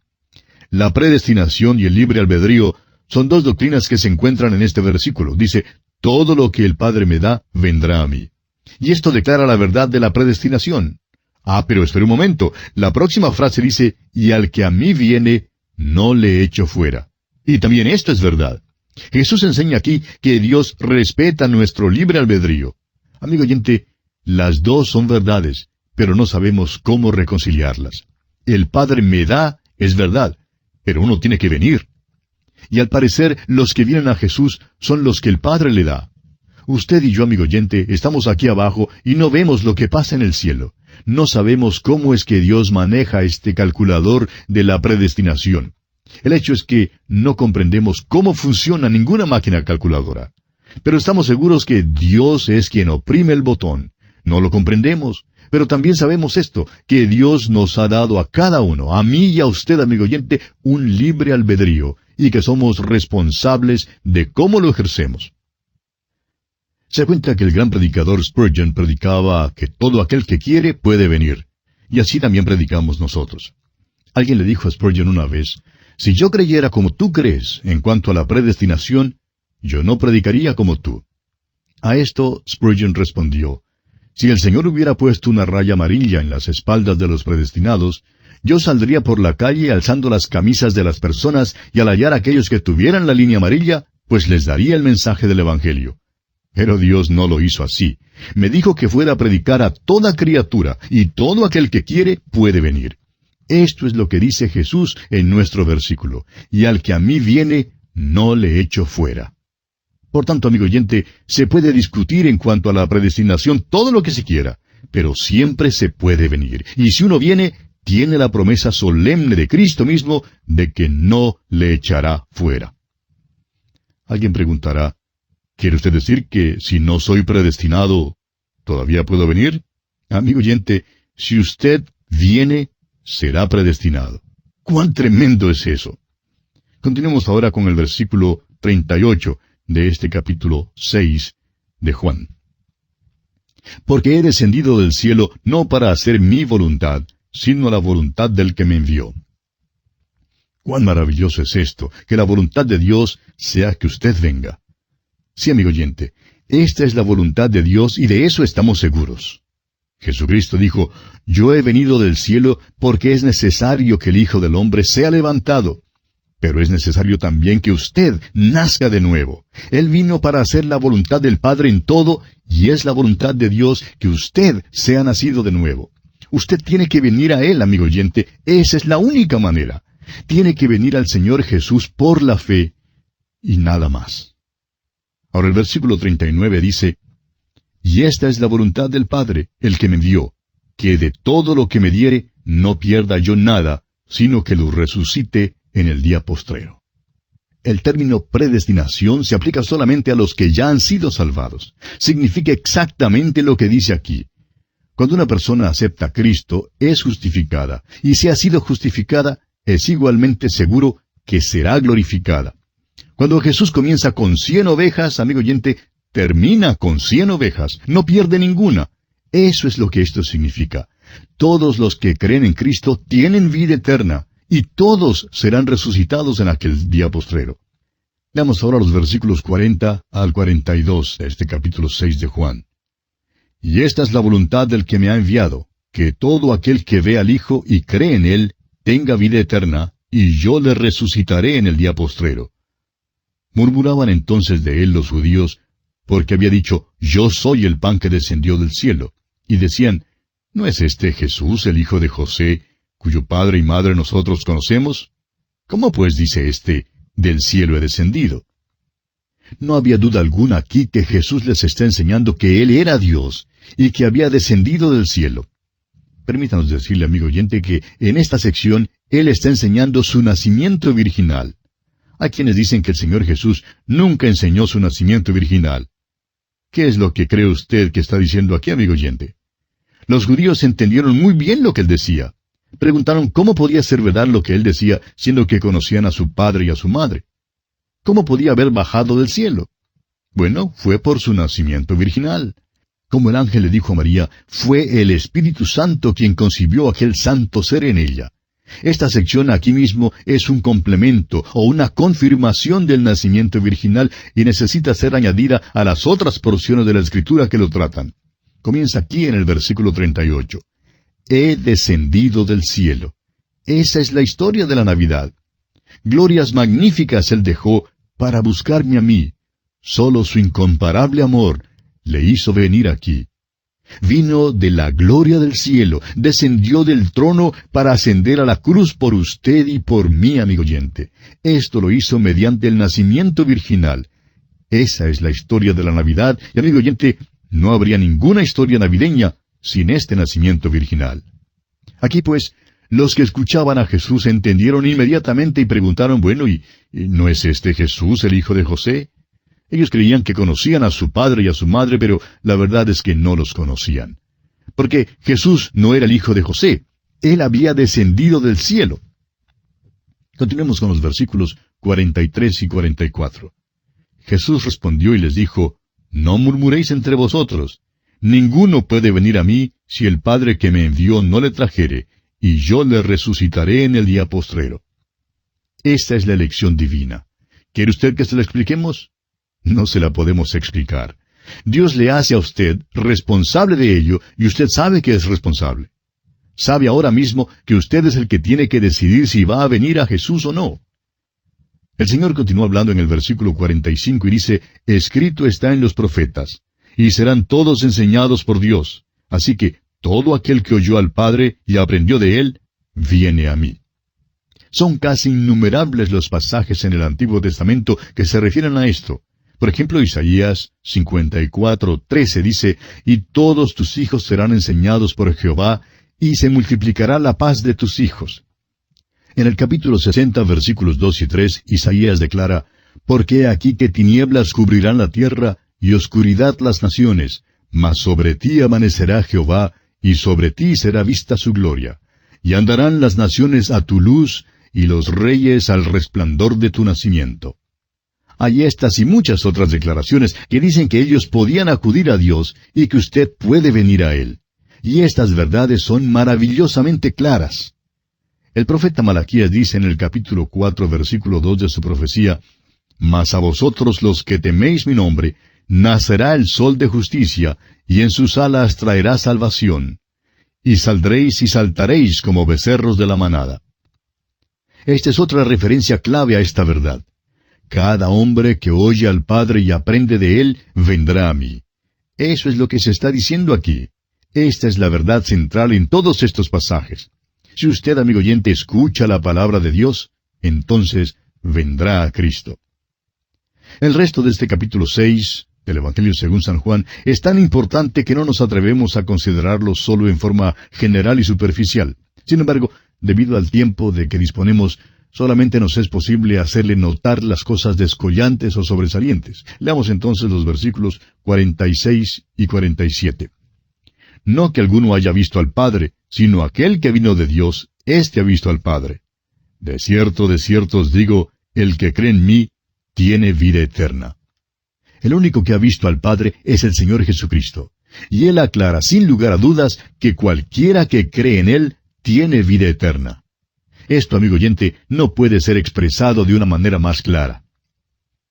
La predestinación y el libre albedrío son dos doctrinas que se encuentran en este versículo. Dice, todo lo que el Padre me da, vendrá a mí. Y esto declara la verdad de la predestinación. Pero espera un momento. La próxima frase dice, y al que a mí viene, no le echo fuera. Y también esto es verdad. Jesús enseña aquí que Dios respeta nuestro libre albedrío. Amigo oyente, las dos son verdades, pero no sabemos cómo reconciliarlas. El Padre me da, es verdad, pero uno tiene que venir. Y al parecer, los que vienen a Jesús son los que el Padre le da. Usted y yo, amigo oyente, estamos aquí abajo y no vemos lo que pasa en el cielo. No sabemos cómo es que Dios maneja este calculador de la predestinación. El hecho es que no comprendemos cómo funciona ninguna máquina calculadora. Pero estamos seguros que Dios es quien oprime el botón. No lo comprendemos, Pero también sabemos esto, que Dios nos ha dado a cada uno, a mí y a usted, amigo oyente, un libre albedrío, y que somos responsables de cómo lo ejercemos. Se cuenta que el gran predicador Spurgeon predicaba que todo aquel que quiere puede venir. Y así también predicamos nosotros. Alguien le dijo a Spurgeon una vez, si yo creyera como tú crees en cuanto a la predestinación, yo no predicaría como tú. A esto Spurgeon respondió, si el Señor hubiera puesto una raya amarilla en las espaldas de los predestinados, yo saldría por la calle alzando las camisas de las personas y al hallar a aquellos que tuvieran la línea amarilla, pues les daría el mensaje del Evangelio. Pero Dios no lo hizo así. Me dijo que fuera a predicar a toda criatura, y todo aquel que quiere puede venir. Esto es lo que dice Jesús en nuestro versículo. Y al que a mí viene, no le echo fuera. Por tanto, amigo oyente, se puede discutir en cuanto a la predestinación todo lo que se quiera, pero siempre se puede venir. Y si uno viene, tiene la promesa solemne de Cristo mismo de que no le echará fuera. Alguien preguntará, ¿quiere usted decir que si no soy predestinado, todavía puedo venir? Amigo oyente, si usted viene, será predestinado. ¡Cuán tremendo es eso! Continuemos ahora con el versículo 38 de este capítulo 6 de Juan. Porque he descendido del cielo no para hacer mi voluntad, sino la voluntad del que me envió. ¡Cuán maravilloso es esto, que la voluntad de Dios sea que usted venga! Sí, amigo oyente, esta es la voluntad de Dios y de eso estamos seguros. Jesucristo dijo, yo he venido del cielo porque es necesario que el Hijo del Hombre sea levantado. Pero es necesario también que usted nazca de nuevo. Él vino para hacer la voluntad del Padre en todo, y es la voluntad de Dios que usted sea nacido de nuevo. Usted tiene que venir a Él, amigo oyente, esa es la única manera. Tiene que venir al Señor Jesús por la fe, y nada más. Ahora el versículo 39 dice, y esta es la voluntad del Padre, el que me envió, que de todo lo que me diere no pierda yo nada, sino que lo resucite en el día postrero. El término predestinación se aplica solamente a los que ya han sido salvados. Significa exactamente lo que dice aquí. Cuando una persona acepta a Cristo, es justificada, y si ha sido justificada, es igualmente seguro que será glorificada. Cuando Jesús comienza con 100 ovejas, amigo oyente, termina con 100 ovejas, no pierde ninguna. Eso es lo que esto significa. Todos los que creen en Cristo tienen vida eterna, y todos serán resucitados en aquel día postrero. Veamos ahora los versículos 40 al 42 de este capítulo 6 de Juan. Y esta es la voluntad del que me ha enviado, que todo aquel que ve al Hijo y cree en Él, tenga vida eterna, y yo le resucitaré en el día postrero. Murmuraban entonces de él los judíos, porque había dicho, yo soy el pan que descendió del cielo. Y decían, ¿no es este Jesús, el hijo de José, cuyo padre y madre nosotros conocemos? ¿Cómo pues dice éste, del cielo he descendido? No había duda alguna aquí que Jesús les está enseñando que Él era Dios, y que había descendido del cielo. Permítanos decirle, amigo oyente, que en esta sección Él está enseñando su nacimiento virginal. Hay quienes dicen que el Señor Jesús nunca enseñó su nacimiento virginal. ¿Qué es lo que cree usted que está diciendo aquí, amigo oyente? Los judíos entendieron muy bien lo que Él decía. Preguntaron cómo podía ser verdad lo que Él decía, siendo que conocían a su padre y a su madre. ¿Cómo podía haber bajado del cielo? Bueno, fue por su nacimiento virginal. Como el ángel le dijo a María, fue el Espíritu Santo quien concibió aquel santo ser en ella. Esta sección aquí mismo es un complemento o una confirmación del nacimiento virginal y necesita ser añadida a las otras porciones de la Escritura que lo tratan. Comienza aquí en el versículo 38. He descendido del cielo. Esa es la historia de la Navidad. Glorias magníficas Él dejó para buscarme a mí. Solo su incomparable amor le hizo venir aquí. Vino de la gloria del cielo, descendió del trono para ascender a la cruz por usted y por mí, amigo oyente. Esto lo hizo mediante el nacimiento virginal. Esa es la historia de la Navidad, y amigo oyente, no habría ninguna historia navideña sin este nacimiento virginal. Aquí pues, los que escuchaban a Jesús entendieron inmediatamente y preguntaron, bueno, ¿y no es este Jesús el hijo de José? Ellos creían que conocían a su padre y a su madre, pero la verdad es que no los conocían. porque Jesús no era el hijo de José. Él había descendido del cielo. Continuemos con los versículos 43 y 44. Jesús respondió y les dijo, «No murmuréis entre vosotros. Ninguno puede venir a mí si el Padre que me envió no le trajere, y yo le resucitaré en el día postrero». Esta es la elección divina. ¿Quiere usted que se la expliquemos? No se la podemos explicar. Dios le hace a usted responsable de ello, y usted sabe que es responsable. Sabe ahora mismo que usted es el que tiene que decidir si va a venir a Jesús o no. El Señor continúa hablando en el versículo 45 y dice, «Escrito está en los profetas, y serán todos enseñados por Dios. Así que todo aquel que oyó al Padre y aprendió de él, viene a mí». Son casi innumerables los pasajes en el Antiguo Testamento que se refieren a esto. Por ejemplo, Isaías 54:13 dice, «Y todos tus hijos serán enseñados por Jehová, y se multiplicará la paz de tus hijos». En el capítulo 60, versículos 2 y 3, Isaías declara, «Porque he aquí que tinieblas cubrirán la tierra, y oscuridad las naciones, mas sobre ti amanecerá Jehová, y sobre ti será vista su gloria. Y andarán las naciones a tu luz, y los reyes al resplandor de tu nacimiento». Hay estas y muchas otras declaraciones que dicen que ellos podían acudir a Dios y que usted puede venir a Él. Y estas verdades son maravillosamente claras. El profeta Malaquías dice en el capítulo 4, versículo 2 de su profecía, «Mas a vosotros los que teméis mi nombre, nacerá el sol de justicia, y en sus alas traerá salvación. Y saldréis y saltaréis como becerros de la manada». Esta es otra referencia clave a esta verdad. Cada hombre que oye al Padre y aprende de Él, vendrá a mí. Eso es lo que se está diciendo aquí. Esta es la verdad central en todos estos pasajes. Si usted, amigo oyente, escucha la palabra de Dios, entonces vendrá a Cristo. El resto de este capítulo 6 del Evangelio según San Juan es tan importante que no nos atrevemos a considerarlo solo en forma general y superficial. Sin embargo, debido al tiempo de que disponemos, solamente nos es posible hacerle notar las cosas descollantes o sobresalientes. Leamos entonces los versículos 46 y 47. «No que alguno haya visto al Padre, sino aquel que vino de Dios, éste ha visto al Padre. De cierto os digo, el que cree en mí, tiene vida eterna». El único que ha visto al Padre es el Señor Jesucristo. Y Él aclara sin lugar a dudas que cualquiera que cree en Él, tiene vida eterna. Esto, amigo oyente, no puede ser expresado de una manera más clara.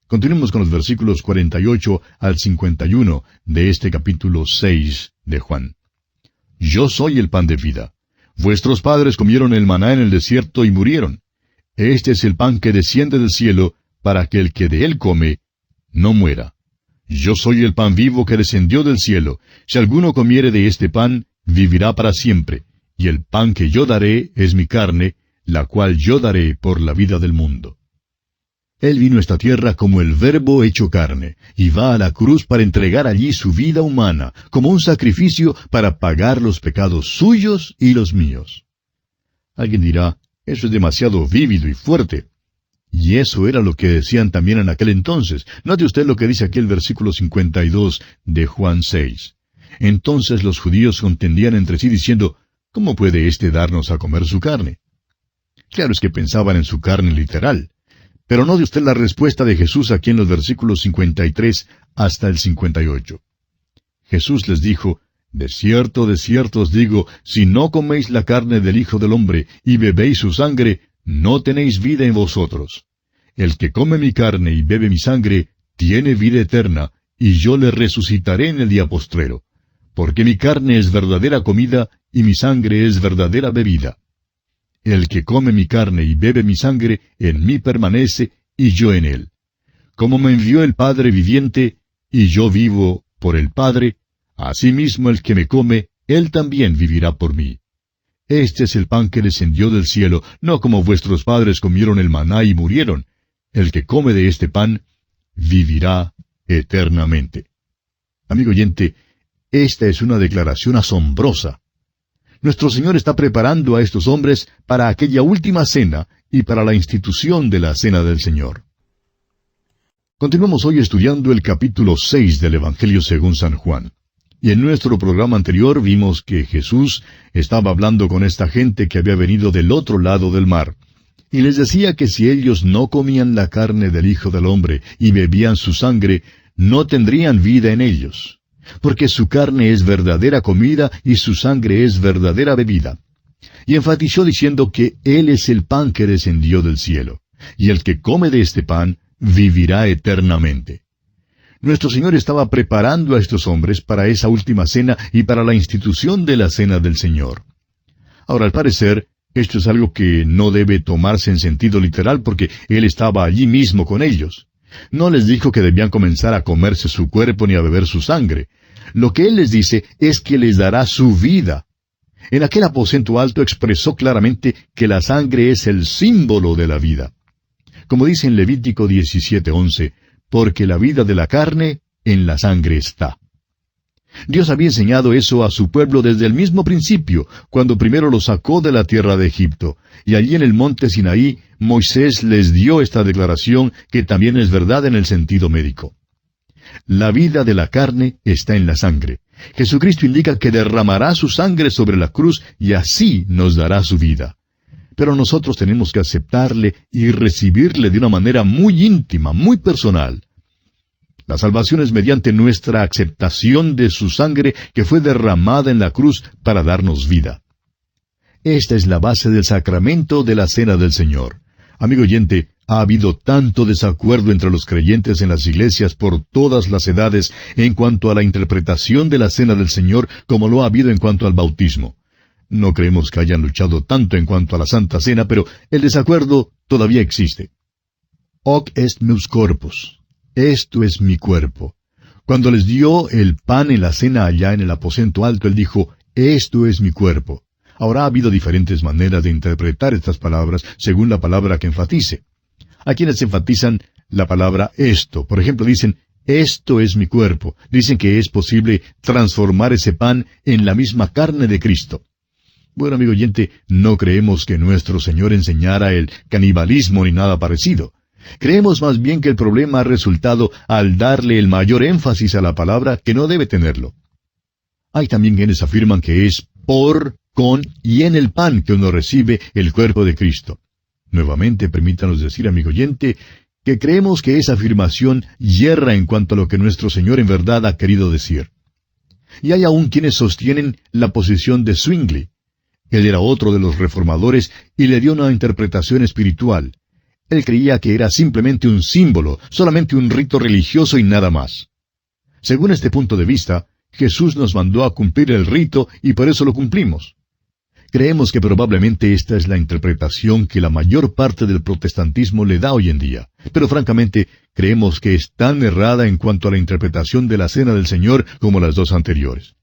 Continuemos con los versículos 48 al 51 de este capítulo 6 de Juan. «Yo soy el pan de vida. Vuestros padres comieron el maná en el desierto y murieron. Este es el pan que desciende del cielo, para que el que de él come, no muera. Yo soy el pan vivo que descendió del cielo. Si alguno comiere de este pan, vivirá para siempre. Y el pan que yo daré es mi carne, la cual yo daré por la vida del mundo». Él vino a esta tierra como el Verbo hecho carne, y va a la cruz para entregar allí su vida humana, como un sacrificio para pagar los pecados suyos y los míos. Alguien dirá, eso es demasiado vívido y fuerte. Y eso era lo que decían también en aquel entonces. Note usted lo que dice aquí el versículo 52 de Juan 6. Entonces los judíos contendían entre sí diciendo, ¿cómo puede éste darnos a comer su carne? Claro es que pensaban en su carne literal. Pero note usted la respuesta de Jesús aquí en los versículos 53 hasta el 58. Jesús les dijo, de cierto os digo, si no coméis la carne del Hijo del Hombre y bebéis su sangre, no tenéis vida en vosotros. El que come mi carne y bebe mi sangre, tiene vida eterna, y yo le resucitaré en el día postrero. Porque mi carne es verdadera comida, y mi sangre es verdadera bebida. El que come mi carne y bebe mi sangre, en mí permanece, y yo en él. Como me envió el Padre viviente, y yo vivo por el Padre, asimismo el que me come, él también vivirá por mí. Este es el pan que descendió del cielo, no como vuestros padres comieron el maná y murieron. El que come de este pan, vivirá eternamente. Amigo oyente, esta es una declaración asombrosa. Nuestro Señor está preparando a estos hombres para aquella última cena y para la institución de la cena del Señor. Continuamos hoy estudiando el capítulo 6 del Evangelio según San Juan. Y en nuestro programa anterior vimos que Jesús estaba hablando con esta gente que había venido del otro lado del mar. Y les decía que si ellos no comían la carne del Hijo del Hombre y bebían su sangre, no tendrían vida en ellos. Porque su carne es verdadera comida y su sangre es verdadera bebida. Y enfatizó diciendo que Él es el pan que descendió del cielo, y el que come de este pan vivirá eternamente. Nuestro Señor estaba preparando a estos hombres para esa última cena y para la institución de la cena del Señor. Ahora, al parecer, esto es algo que no debe tomarse en sentido literal porque Él estaba allí mismo con ellos. No les dijo que debían comenzar a comerse su cuerpo ni a beber su sangre. Lo que Él les dice es que les dará su vida. En aquel aposento alto expresó claramente que la sangre es el símbolo de la vida. Como dice en Levítico 17:11, porque la vida de la carne en la sangre está. Dios había enseñado eso a su pueblo desde el mismo principio, cuando primero lo sacó de la tierra de Egipto, y allí en el monte Sinaí, Moisés les dio esta declaración que también es verdad en el sentido médico. La vida de la carne está en la sangre. Jesucristo indica que derramará su sangre sobre la cruz y así nos dará su vida. Pero nosotros tenemos que aceptarle y recibirle de una manera muy íntima, muy personal. La salvación es mediante nuestra aceptación de su sangre que fue derramada en la cruz para darnos vida. Esta es la base del sacramento de la Cena del Señor. Amigo oyente, ha habido tanto desacuerdo entre los creyentes en las iglesias por todas las edades en cuanto a la interpretación de la Cena del Señor como lo ha habido en cuanto al bautismo. No creemos que hayan luchado tanto en cuanto a la Santa Cena, pero el desacuerdo todavía existe. Hoc est meus corpus. Esto es mi cuerpo. Cuando les dio el pan en la cena allá en el aposento alto, Él dijo, esto es mi cuerpo. Ahora ha habido diferentes maneras de interpretar estas palabras según la palabra que enfatice. Hay quienes enfatizan la palabra esto. Por ejemplo, dicen, esto es mi cuerpo. Dicen que es posible transformar ese pan en la misma carne de Cristo. Bueno, amigo oyente, no creemos que nuestro Señor enseñara el canibalismo ni nada parecido. Creemos más bien que el problema ha resultado al darle el mayor énfasis a la palabra que no debe tenerlo. Hay también quienes afirman que es por, con y en el pan que uno recibe el cuerpo de Cristo. Nuevamente, permítanos decir, amigo oyente, que creemos que esa afirmación yerra en cuanto a lo que nuestro Señor en verdad ha querido decir. Y hay aún quienes sostienen la posición de Zwingli. Él era otro de los reformadores y le dio una interpretación espiritual. Él creía que era simplemente un símbolo, solamente un rito religioso y nada más. Según este punto de vista, Jesús nos mandó a cumplir el rito y por eso lo cumplimos. Creemos que probablemente esta es la interpretación que la mayor parte del protestantismo le da hoy en día. Pero francamente, creemos que es tan errada en cuanto a la interpretación de la Cena del Señor como las dos anteriores.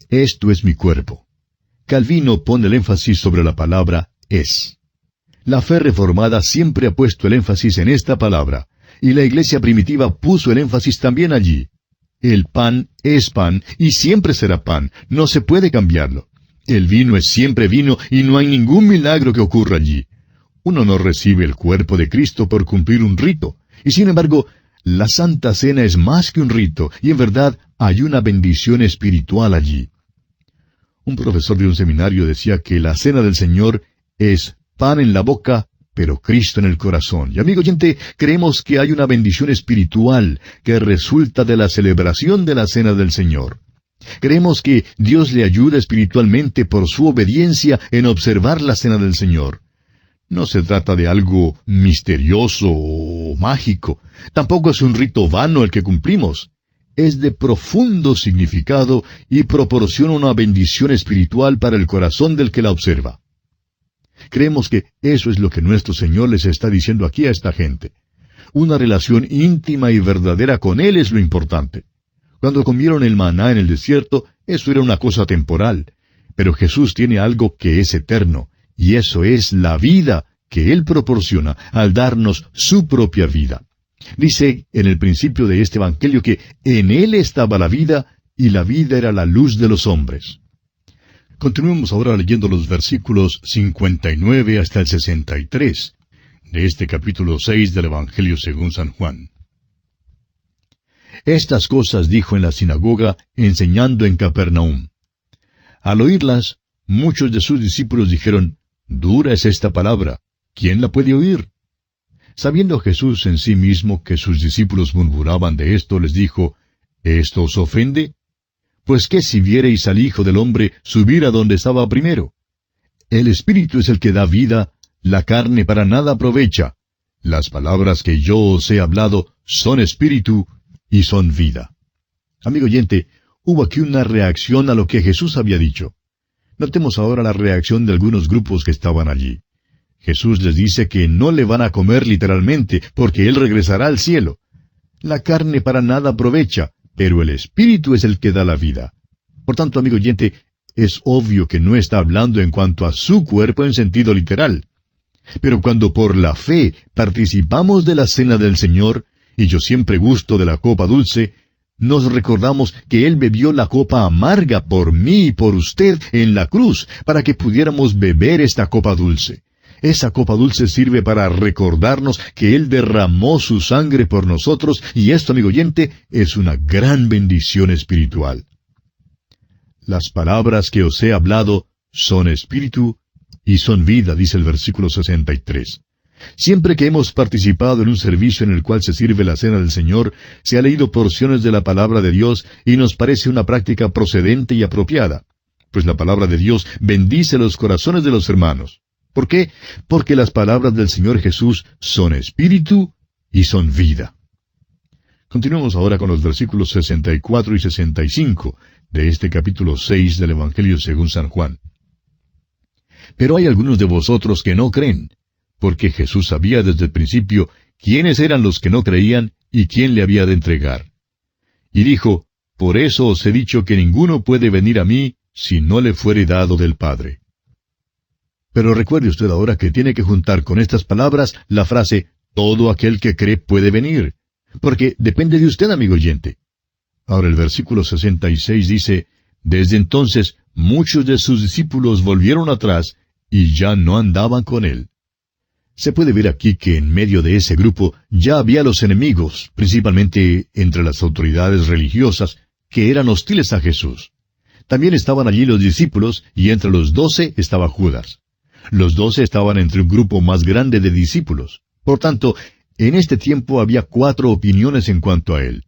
Esto es mi cuerpo. Calvino pone el énfasis sobre la palabra es. La fe reformada siempre ha puesto el énfasis en esta palabra, y la iglesia primitiva puso el énfasis también allí. El pan es pan y siempre será pan, no se puede cambiarlo. El vino es siempre vino y no hay ningún milagro que ocurra allí. Uno no recibe el cuerpo de Cristo por cumplir un rito, y sin embargo, la Santa Cena es más que un rito, y en verdad hay una bendición espiritual allí. Un profesor de un seminario decía que la Cena del Señor es pan en la boca, pero Cristo en el corazón. Y amigo oyente, creemos que hay una bendición espiritual que resulta de la celebración de la Cena del Señor. Creemos que Dios le ayuda espiritualmente por su obediencia en observar la Cena del Señor. No se trata de algo misterioso o mágico. Tampoco es un rito vano el que cumplimos. Es de profundo significado y proporciona una bendición espiritual para el corazón del que la observa. Creemos que eso es lo que nuestro Señor les está diciendo aquí a esta gente. Una relación íntima y verdadera con Él es lo importante. Cuando comieron el maná en el desierto, eso era una cosa temporal. Pero Jesús tiene algo que es eterno, y eso es la vida que Él proporciona al darnos su propia vida. Dice en el principio de este Evangelio que en Él estaba la vida, y la vida era la luz de los hombres. Continuemos ahora leyendo los versículos 59 hasta el 63 de este capítulo 6 del Evangelio según San Juan. Estas cosas dijo en la sinagoga, enseñando en Capernaum. Al oírlas, muchos de sus discípulos dijeron, «Dura es esta palabra, ¿quién la puede oír?» Sabiendo Jesús en sí mismo que sus discípulos murmuraban de esto, les dijo, «¿Esto os ofende? Pues qué si viereis al Hijo del Hombre subir a donde estaba primero. El Espíritu es el que da vida, la carne para nada aprovecha. Las palabras que yo os he hablado son espíritu y son vida». Amigo oyente, hubo aquí una reacción a lo que Jesús había dicho. Notemos ahora la reacción de algunos grupos que estaban allí. Jesús les dice que no le van a comer literalmente, porque Él regresará al cielo. La carne para nada aprovecha, pero el Espíritu es el que da la vida. Por tanto, amigo oyente, es obvio que no está hablando en cuanto a su cuerpo en sentido literal. Pero cuando por la fe participamos de la cena del Señor, y yo siempre gusto de la copa dulce, nos recordamos que Él bebió la copa amarga por mí y por usted en la cruz, para que pudiéramos beber esta copa dulce. Esa copa dulce sirve para recordarnos que Él derramó su sangre por nosotros, y esto, amigo oyente, es una gran bendición espiritual. Las palabras que os he hablado son espíritu y son vida, dice el versículo 63. Siempre que hemos participado en un servicio en el cual se sirve la cena del Señor, se ha leído porciones de la palabra de Dios y nos parece una práctica procedente y apropiada, pues la palabra de Dios bendice los corazones de los hermanos. ¿Por qué? Porque las palabras del Señor Jesús son espíritu y son vida. Continuemos ahora con los versículos 64 y 65 de este capítulo 6 del Evangelio según San Juan. Pero hay algunos de vosotros que no creen, porque Jesús sabía desde el principio quiénes eran los que no creían y quién le había de entregar. Y dijo, «Por eso os he dicho que ninguno puede venir a mí si no le fuere dado del Padre». Pero recuerde usted ahora que tiene que juntar con estas palabras la frase, «Todo aquel que cree puede venir», porque depende de usted, amigo oyente. Ahora el versículo 66 dice, «Desde entonces muchos de sus discípulos volvieron atrás y ya no andaban con él». Se puede ver aquí que en medio de ese grupo ya había los enemigos, principalmente entre las autoridades religiosas, que eran hostiles a Jesús. También estaban allí los discípulos, y entre los 12 estaba Judas. Los 12 estaban entre un grupo más grande de discípulos. Por tanto, en este tiempo había 4 opiniones en cuanto a él.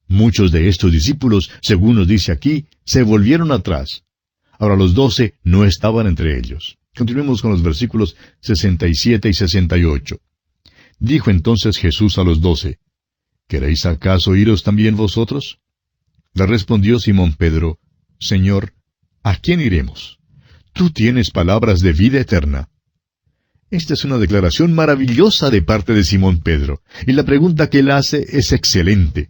Muchos de estos discípulos, según nos dice aquí, se volvieron atrás. Ahora los 12 no estaban entre ellos. Continuemos con los versículos 67 y 68. Dijo entonces Jesús a los 12, ¿queréis acaso iros también vosotros? Le respondió Simón Pedro, Señor, ¿a quién iremos? Tú tienes palabras de vida eterna. Esta es una declaración maravillosa de parte de Simón Pedro, y la pregunta que él hace es excelente.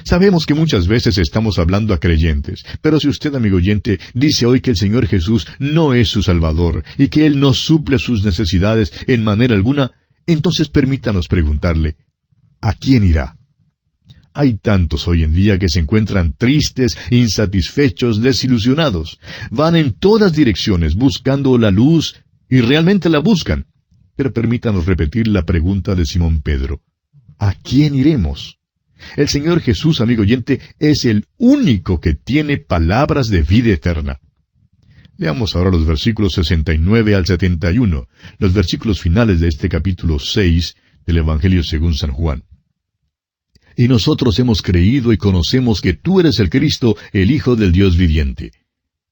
Sabemos que muchas veces estamos hablando a creyentes, pero si usted, amigo oyente, dice hoy que el Señor Jesús no es su Salvador y que Él no suple sus necesidades en manera alguna, entonces permítanos preguntarle, ¿a quién irá? Hay tantos hoy en día que se encuentran tristes, insatisfechos, desilusionados. Van en todas direcciones buscando la luz y realmente la buscan. Pero permítanos repetir la pregunta de Simón Pedro. ¿A quién iremos? El Señor Jesús, amigo oyente, es el único que tiene palabras de vida eterna. Leamos ahora los versículos 69 al 71, los versículos finales de este capítulo 6 del Evangelio según San Juan. Y nosotros hemos creído y conocemos que tú eres el Cristo, el Hijo del Dios viviente.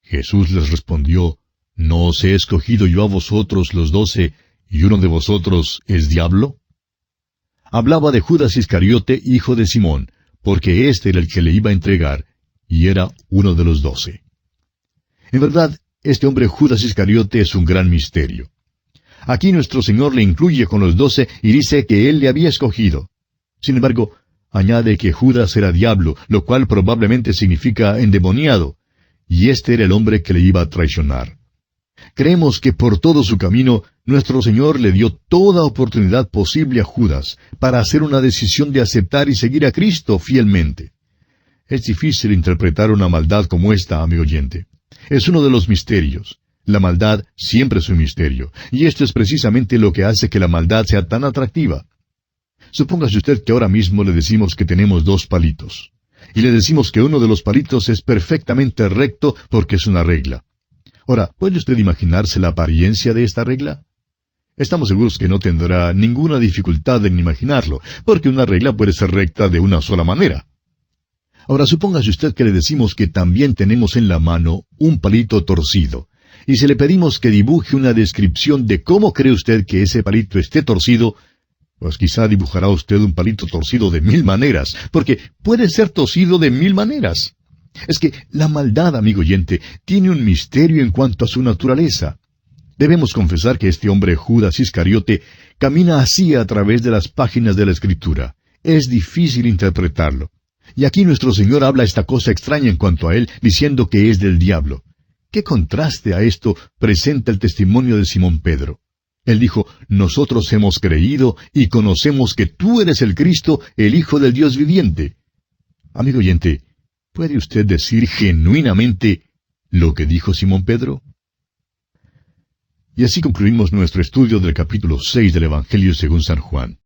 Jesús les respondió, ¿no os he escogido yo a vosotros los 12, y uno de vosotros es diablo? Hablaba de Judas Iscariote, hijo de Simón, porque éste era el que le iba a entregar, y era uno de los 12. En verdad, este hombre Judas Iscariote es un gran misterio. Aquí nuestro Señor le incluye con los 12 y dice que Él le había escogido. Sin embargo, añade que Judas era diablo, lo cual probablemente significa endemoniado, y este era el hombre que le iba a traicionar. Creemos que por todo su camino, nuestro Señor le dio toda oportunidad posible a Judas para hacer una decisión de aceptar y seguir a Cristo fielmente. Es difícil interpretar una maldad como esta, amigo oyente. Es uno de los misterios. La maldad siempre es un misterio, y esto es precisamente lo que hace que la maldad sea tan atractiva. Supóngase usted que ahora mismo le decimos que tenemos 2 palitos. y le decimos que uno de los palitos es perfectamente recto porque es una regla. Ahora, ¿puede usted imaginarse la apariencia de esta regla? Estamos seguros que no tendrá ninguna dificultad en imaginarlo, porque una regla puede ser recta de una sola manera. Ahora, supóngase usted que le decimos que también tenemos en la mano un palito torcido, y si le pedimos que dibuje una descripción de cómo cree usted que ese palito esté torcido, pues quizá dibujará usted un palito torcido de 1000 maneras, porque puede ser torcido de 1000 maneras. Es que la maldad, amigo oyente, tiene un misterio en cuanto a su naturaleza. Debemos confesar que este hombre Judas Iscariote camina así a través de las páginas de la Escritura. Es difícil interpretarlo. Y aquí nuestro Señor habla esta cosa extraña en cuanto a él, diciendo que es del diablo. ¿Qué contraste a esto presenta el testimonio de Simón Pedro? Él dijo, nosotros hemos creído y conocemos que tú eres el Cristo, el Hijo del Dios viviente. Amigo oyente, ¿puede usted decir genuinamente lo que dijo Simón Pedro? Y así concluimos nuestro estudio del capítulo 6 del Evangelio según San Juan.